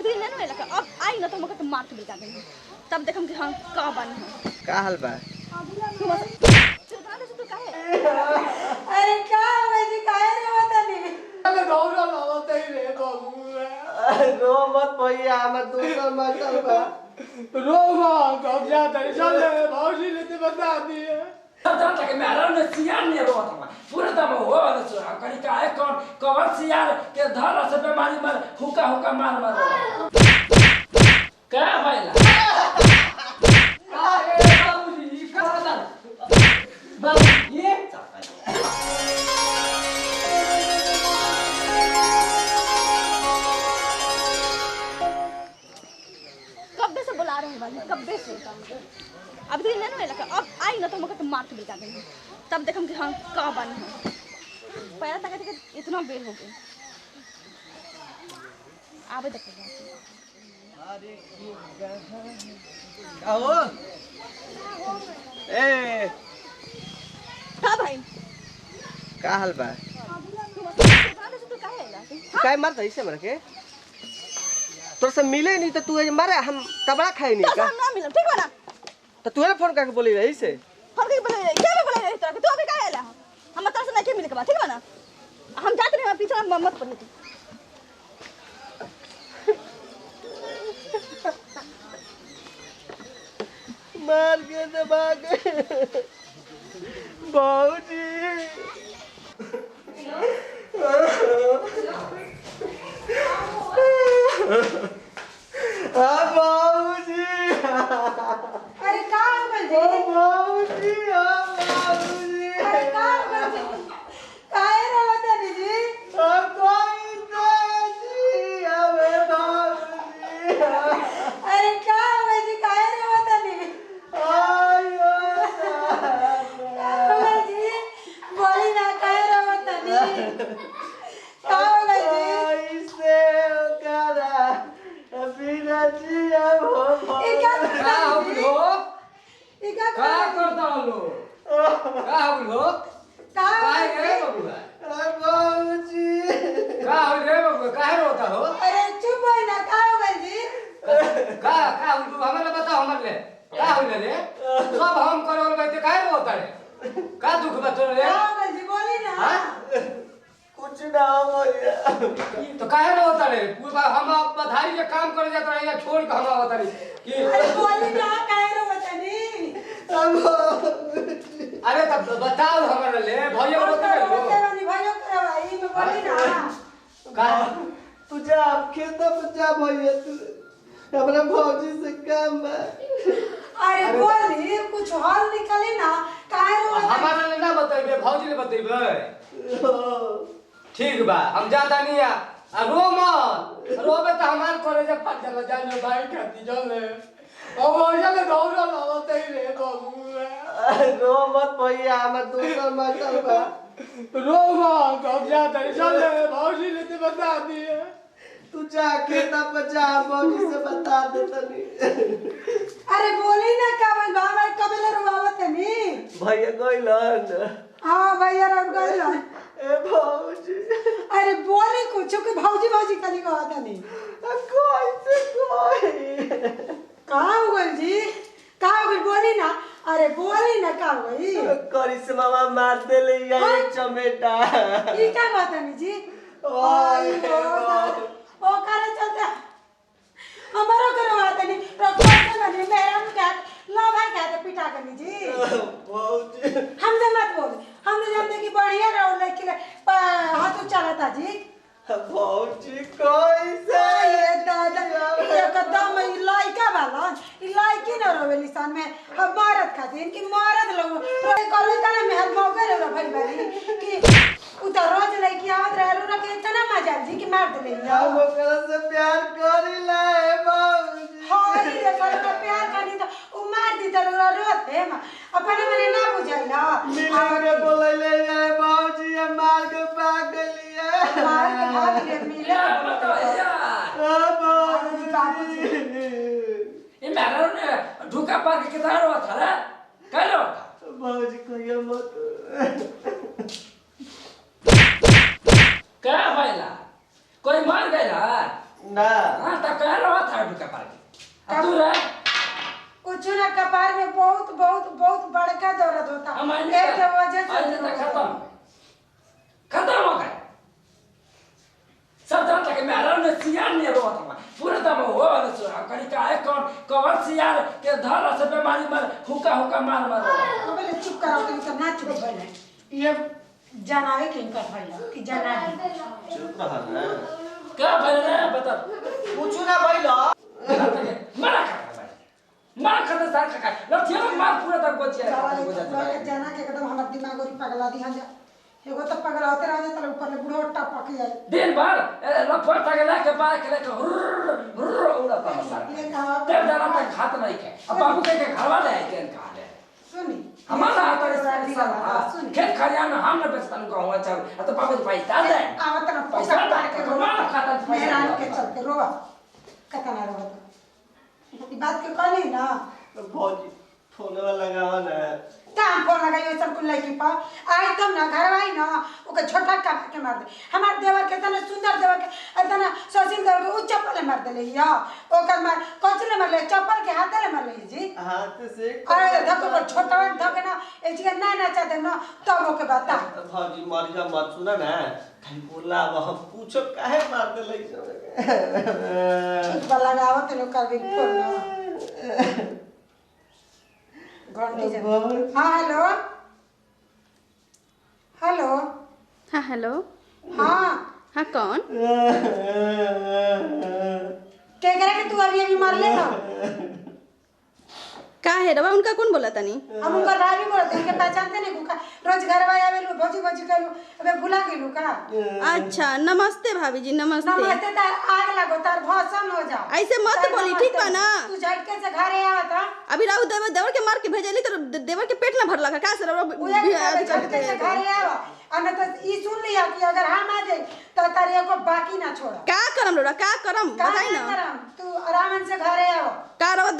दिन नहीं लगा अब आई ना तो हमके तो मार के बिका देंगे तब देखम कि हां का बन है का हाल बा तो काहे अरे का वैसे काहे रे बतानी अरे गौरव लावत ही रे बाबू रो मत भैया हमर दूसर मचल बा रो कब जाता है चल भौजी ने तो बता दिए पता था कि मेरा ने सियार नहीं रोता था पूरा दम हो न सो कहीं का है कौन सियार के धर से बीमारी मार हुक्का हुक्का मार क्या भइला अरे बाबूजी का बता बाबू ये कब्बे से बुला रहे हैं भाई कब्बे से अब दिन नहीं लगा अब आई ना तो हमके तो मार के बिका देंगे तब देखम कि हां का बन है पहला तक इतना बेर हो गए आवे देख आओ ए का भाई का हाल बा तो काहे ला तू काय मारत है इसे मर के तोर से मिले नहीं तो तू मारे हम तबड़ा खाई नहीं का हम ना मिलम ठीक बा ना तो तू फोन करके बोली रही से हम के बोले क्या बोले रही तोरा तू अभी काहे ला हम तरह से नहीं मिले के बात ठीक बा ना हम जाते रहे पीछे मत पड़ने तू मार के दबा के बाबूजी बाबूजी अरे का हो गइल जी बाबूजी बाबूजी अरे का हो गइल जी काहे रे बतानी जी कोई नहीं हमें बाबूजी अरे का हो गइल जी काहे रे बतानी आयो का हो गइल जी बोली ना काहे रे बतानी का हो गइल जी इसे करा बिना जिया हो ई का का हो लो ई का का करता लो का हो लो का काय रे बबुआ बाबूजी का हो रे बबुआ काहे रोता हो अरे चुप हो ना का हो गइल जी का हो तू हमें बताओ हमरे का हो रे सब हम करल बैठे काहे रोता रे का दुख बा तोरे का हो गइल जी बोली ना हां कुछ ना भैया तो काहे रोता रे पूरा हम बधाई के काम करे जात रहे छोड़ के हम आवत रे कि अरे बोली ना काहे रे बतानी अरे तब बताओ हमरा ले भैया रोते रे लो भाइयों करवाई में बोली ना का तू जा खेत में जा भैया तू हमरा भौजी से काम बा अरे बोली कुछ हल निकली ना काहे रे बतानी हमारा ले ना बताइबे भौजी ले बताइबे ठीक बा हम जाता नहीं आ रो मत रोबे तो हमार करे जे फट जाला जाने भाई खाती चले अब चल गौरव लावत ही रे बाबू रो मत भैया हमर दूसर मचल बा रो कब जाता है चल भौजी ने तो बता दिए तू जा खेत पे जा भौजी से बता दे तनी अरे बोली ना का बाबा कबेले रुवावत है नी भैया गइलन हां भैया रह गइल ए भौजी अरे बोली कुछ कि भौजी भौजी कली कहत है नी कोई से कोई का हो गइल जी का हो गइल बोली ना अरे बोली ना का हो गइल करिश्मा मार देले ये चमेटा ई का कहत है नी जी ओए ओ करे चलता हमारा करवाते नी रखवाते बनी मेरा क्या लो भाई कहते पिटा करनी जी भौजी हमसे मत बोल हमने जानते कि बढ़िया रहो लेकिन हाथ चलाता जी भौजी कैसे ये दादा एकदम लड़का वाला लड़की न रोवे लिसान में हम मरद खातिर कि मरद लोग कल तना में हम मौके रे भाई भाई कि उधर रोज लड़की आवत रहे रो के इतना मजा जी कि मार दे हम ओकरा से प्यार करिला ए भौजी हां ये करना प्यार करनी तो उ मार दी तो रोते हम अपने मने ना बुझाइला मिल के बोलैले ए भौजी मार के भाग गलिए मार के भाग ले मिले ये मेरा ने ढुका पार के किधर हुआ था रे कह लो भौजी कहियो मत क्या भइला कोई मार गया ना हां त कह रहा था का पार अब तू रे कुछ ना कपार में बहुत बहुत बहुत बड़का दर्द होता एक वजह से खत्म हो गए सब जानता कि मेरा ने सियार नहीं रोता था पूरा दम हो न सो करी का है कौन सियार के धर से बीमारी मर हुक्का हुक्का मार अबे चुप करो तुम ना चुप भइले ये जनावे के इनका भइला कि जनावे चुप रहा ना क्या भइले बता कुछ ना भइला मार खते सार का लठिया मार पूरा तक बचिया जाना के एकदम हमर दिमाग और पगला दी हम एगो तो पगला होते रह जाता ऊपर ले बुढ़ो टपक जाए दिन भर लफड़ तक लेके बाहर के लेके हुर उड़ता मसार ये कहां तेरे जाना तक खात नहीं के अब बाबू के घरवा ले के कहां ले सुनी हमारा हाथ खेत खरियान में हम न बेचतन को हुआ चल तो बाबू पैसा दे आवत ना पैसा के हमारा खाता मेरा के चल के रोवा कतना रोवा ई बात के कहनी ना भौजी फोन वाला लगावा ना काम फोन लगाइयो सब कुल लड़की पर आई तुम ना घर आई ना ओके छोटा काट के मार दे हमार देवर के तना सुंदर देवर के तना सोसिल देवर के उ चप्पल मार देले या ओकर मार कोचले मार ले चप्पल के हाथ ले मार ले जी हाथ से अरे धक्को पर छोटा धक्के ना ए जी ना ना चाहते ना तब ओके बता भौजी मर जा मत सुना ना खाली बोला अब पूछो काहे मार देले ठीक बा लगावत नो कर भी फोन ना घंटी जा हां हेलो हेलो हाँ हेलो हां हाँ कौन के करे कि तू अभी मार ले ना का है रवा उनका कौन बोला तनी हम उनका भाभी बोलते हैं पहचानते नहीं कुका रोज घर में आवेलु भौजी भौजी कहलु अबे भुला गेलु का अच्छा नमस्ते भाभी जी नमस्ते नमस्ते तार आग लगो तार भौसन हो जा ऐसे मत बोली ठीक बा ना तू झटके से घरे आवत अभी राहु देवर के मार के भेजली तो देवर के पेट ना भरला का से झटके से घरे आवा अन तो ई सुन लिया कि अगर हम आ जाए तो तारे को बाकी ना छोड़ा का करम लोड़ा का करम बताई ना तू आराम से घरे आओ का रवा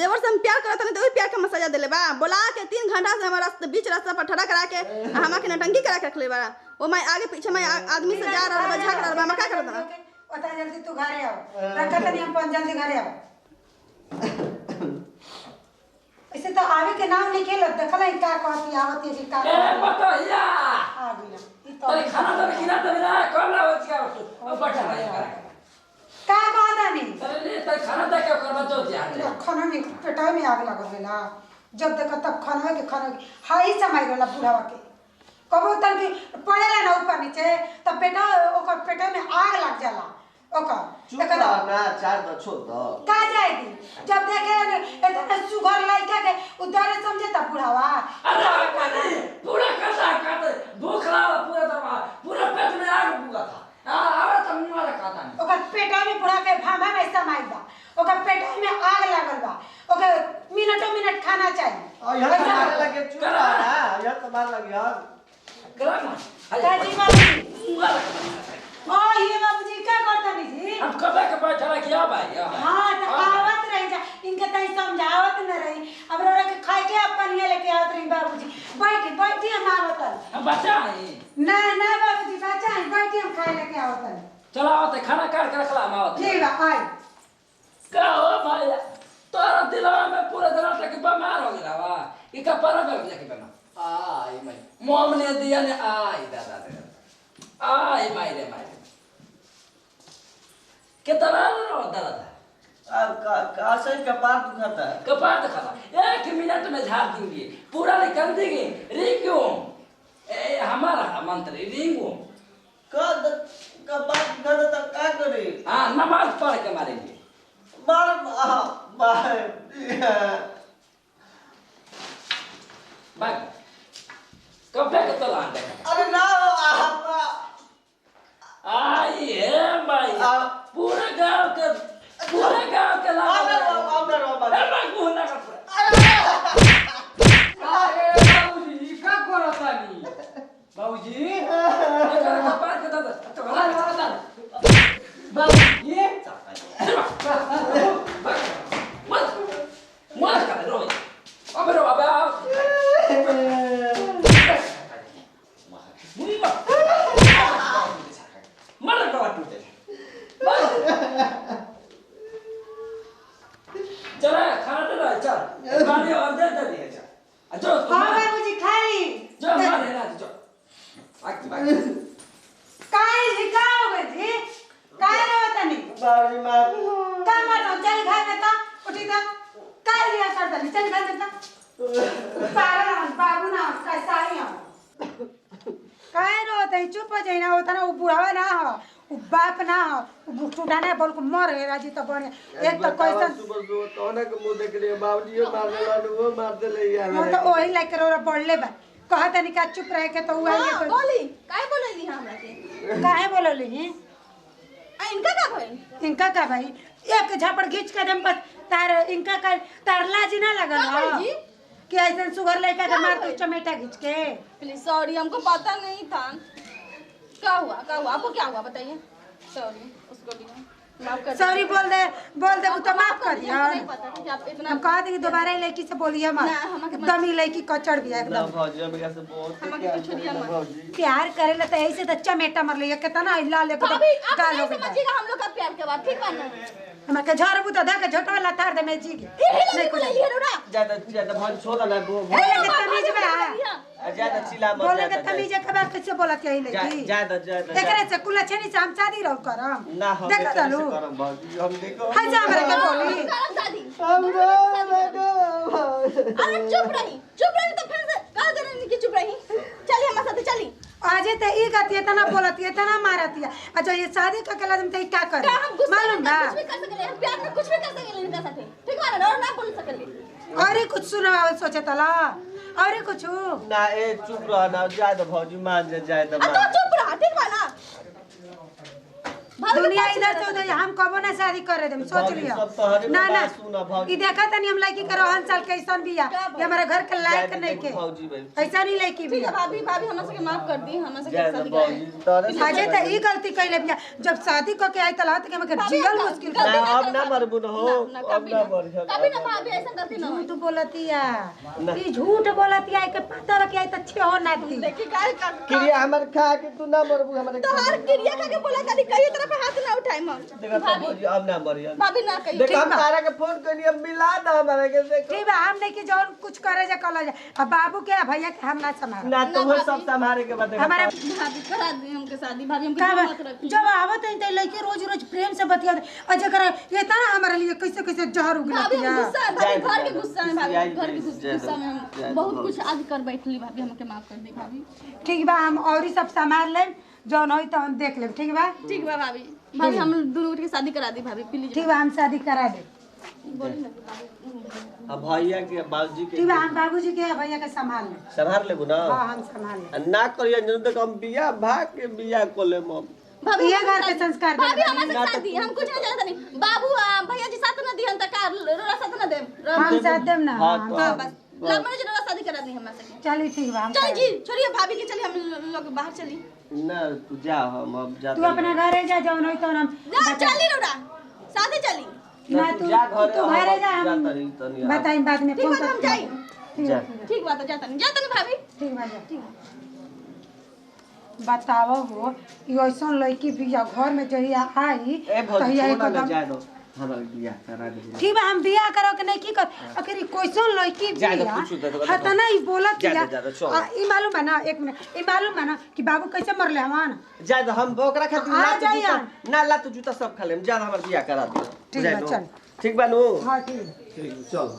देवर से हम प्यार करत नहीं तो प्यार का मसाजा देले बा बोला के 3 घंटा से हमारा रास्ते बीच रास्ता पर ठड़ा करा के हमा के नटंकी करा के रखले बा ओ मैं आगे पीछे मैं आदमी से जा रहा बा झगड़ रहा बा मैं का करत ना बता जल्दी तू घरे आओ रखत नहीं हम जल्दी घरे आओ ऐसे तो आवे के नाम लिखे लो देखला का कहती आवत है का ए बताइया आ गया ई तो अरे खाना तो खिला दे ना कब ना हो क्या अब बैठा रहा है का कहता नहीं अरे ले तो खाना दे के करबा तो ध्यान खाना में पेटा में आग लग गला जब देखो तब खाना के हाई समय गला बुढ़ावा के कबो तन के पड़ेला ना ऊपर नीचे तब पेटा ओकर पेटा में आग लग जाला ओकर चुप रह ना चार द छोड़ दो का जाएगी जब देखे इतना सुगर लइका के उधर समझे त बुढ़ावा अरे पूरा खाता भूख लगा पूरा दरवा पूरा पेट में आग बुगा था आवे तो मुंह वाला खाता नहीं ओकर पेटा में बुढ़ा के भामा में समाइल बा ओकर पेटा में आग लागल बा ओकर मिनट खाना चाहिए यहां मारे लगे चुप रह ना यहां तो मार लगे यार करा ना का जी बाबूजी मुंह वाला ओ ये बाबूजी क्या करता नहीं जी हम कब के बैठा किया भाई हां तो आवत रही जा इनके तई समझावत न रही अब रोरा के खाए के अपन ये लेके आवत रही बाबूजी बैठी हम आवत हम बच्चा है ना ना बाबूजी बच्चा है बैठी हम खाए लेके आवत चला आवत खाना काट के रखला हम आवत ठीक बा आई का हो भाई तोरा दिलवा में पूरा दिन तक बीमार हो गया बा ई का पर बैठ जाके बना आई मैं मोम ने दिया ने आई दादा आई मायरे कितना रो दादा अब का से कपार दुखाता है कपार दिखाता 1 मिनट में झाड़ देंगे पूरा निकल देंगे रिंगो ए हमारा मंत्री रिंगो कपार दुखाता तो क्या करे हां नमाज पढ़ के मारेंगे मार बाय कब तक तो लान दे अरे ना आई है भाई पूरे गांव के ना बाबूजी का करतानी बाबूजी कपार के दादा बाबूजी मत कर रो अबे रो अबे मर टूटे मारे और दे दे जा जो हां बाबूजी खाली जो मारे ना जो आकी बाकी काहे लिखा होगे जी काहे होता नहीं बाबूजी मार का मारो चल घर में ता उठी ता काहे लिया करता नहीं चल घर में ता सारा बाबू ना कैसा ही हो काहे रोता है चुप हो जाई ना होता ना वो बुढ़ावा ना हो वो बाप ना हो वो बुढ़ा ना बोल को मर गया जी तो बने एक तो कैसन सुबह सुबह तो ना के मुंह देख लिए बाबूजी ये मारने वाला वो मार दे ले यार वो तो वही लेकर और पढ़ले बा कहता नहीं का चुप रह के तो हुआ हां बोली काहे बोलेली हमरा के काहे बोलली हैं आ इनका का भइल इनका का भाई एक झापड़ खींच के दम बस तार इनका का तार लाज ना लगल का भाई जी कि ऐसा सुगर लेकर के मार तू चमेटा खींच के प्लीज सॉरी हमको पता नहीं था क्या हुआ आपको क्या हुआ बताइए सॉरी उसको भी माफ कर सॉरी बोल दे वो तो माफ कर दिया नहीं पता था कि आप इतना हम कह देंगे दोबारा ही लड़की से बोलिए मत ना, हमके मत- एकदम ही लड़की कचड़ भी है ना एकदम भौजी हम कैसे बहुत हमके प्यार कुछ नहीं करेला मत। भौजी प्यार करेला तो ऐसे तो चमेटा मर लिया कितना हिला ले भाभी आप गाल नहीं हो गया समझिएगा हम लोग का प्यार के बाद ठीक बा ना हमारे झड़ बुता धक झटवा ला तार दे मैं जी के ये लगी बोले ये रोड़ा ज्यादा भौजी छोड़ा ना वो बोले के तमीज बा ज्यादा चिल्ला मत बोले के तमीज के बात कैसे बोलत है लड़की ज्यादा एकरे से कुला छनी से हम शादी रहो करम ना हम देख कैसे दलू करम भौजी हम देखो हाय जा हमरा के बोली करम शादी हम अरे चुप रही तो फिर से कह दे रही कि चुप रही चलिए हमारे साथ चली आजे ते ई गति इतना बोलती इतना मारती है अच्छा ये शादी का कला तुम ते क्या कर का हम गुस्सा मालूम में बा कुछ भी कर सकले हम प्यार में कुछ भी कर सकले इनका साथे ठीक बा ना और ना बोल सकले अरे कुछ सुना सोचे तला अरे कुछ ना ए चुप रह ना ज्यादा भौजी मान जाए तो तो चुप रहा ठीक बा ना दुनिया इधर से उधर हम कबो ना शादी करे देम सोच भौजी, लियो सब तोहरे ना में ना बात सुना, भौजी। ई देखा तनी हम लड़की के रहन साल कैसन बिया ये हमारे घर के लायक नहीं के भौजी भाई ऐसा नहीं लड़की ठीक बिया है भाभी हमरा से माफ कर दी हमरा से ज्यादा शादी भौजी कराए तोरे अजय त ई गलती कैले बिया जब शादी क के आई तला त के हमके जियल मुश्किल कभी ना ना अब ना मरबू न हो अब ना मर कभी ना भाभी ऐसा गलती ना झूठ बोलतिया ई झूठ बोलतिया के पता रखी आई त छे हो ना दी देखी काहे कर क्रिया हमर खा के तू ना मरबू हमरे तो हर क्रिया का के बोला कभी कहीं तरफ हाथ ना उठाए हम देखा तो भौजी अब ना मरिया भाभी ना कही देख हम तारा के फोन करनी अब मिला दा हमारे के देखो ठीक बा हम नहीं कि जौन कुछ करे जा कल जा अब बाबू के भैया के हम ना संभाल ना तो वो सब संभाले के बाद हमारे भाभी करा दी हमके शादी भाभी हमके का मत रखी जब आवत है त लड़के रोज रोज प्रेम से बतिया अजय करे ये तना हमारे लिए कैसे कैसे जहर भाभी उगलतिया हम गुस्सा भाभी घर के गुस्सा में भाभी जाए, घर के जाए, गुस्सा में हम जाए, बहुत जाए। कुछ आज कर बैठली भाभी हमके माफ कर दी भाभी ठीक बा हम और ही सब संभाल लेम जौन होई त हम देख लेम ठीक बा ठीक बा भाभी भाभी हम दोनों उठ के शादी करा दी भाभी प्लीज ठीक बा हम शादी करा दे बोली ना भाभी अब भैया के बाबूजी के ठीक बा हम बाबूजी के भैया के संभाल लेम संभाल लेबू ना हां हम संभाल लेम ना करिया जन तक हम बिया भाग के बिया को ले मम भाभी ये हमारे घर के साथ- संस्कार भाभी देना हमारे साथ दी हम कुछ नहीं जानते नहीं बाबू भैया जी साथ ना दिहन त का रोरा साथ ना देम हम साथ देम ना हाँ, हम तो- हां बस लगमन जी रोरा शादी करा दी हमारे से चली ठीक बा हम चल करा जी छोड़िए भाभी के चलिए हम लोग बाहर चली ना तू जा हम अब जा तू अपना घरे जा जौन होई त हम जा चली रोरा साथे चली ना तू जा घरे, तू घरे जा जा हम तनी, तनी, बताई बाद में ठीक फोन बात हम कर जाई ठीक जा। बा ठीक बात है जाता नहीं भाभी ठीक बा जा बताओ हो कि ऐसा लड़की बिया घर में जहिया आई ए भौजी तहिया छोड़ ना एकदम जा दो हमार बिया करा दे ठीक बा हम बिया करो के नहीं की कर आखिर ई कैसन लड़की ज्यादा बिया पूछू तो हा त नहीं बोलत ज्यादा, बिया ज्यादा, चल। ई मालूम है ना एक मिनट ई मालूम है ना कि बाबू कैसे मरले हमान जा दो हम ओकरा खातिर आ लात जाइए। जूता ना लात जूता सब खा लेम जा हमार बिया करा दे ठीक बा, चल। ठीक बा नु हां ठीक ठीक चल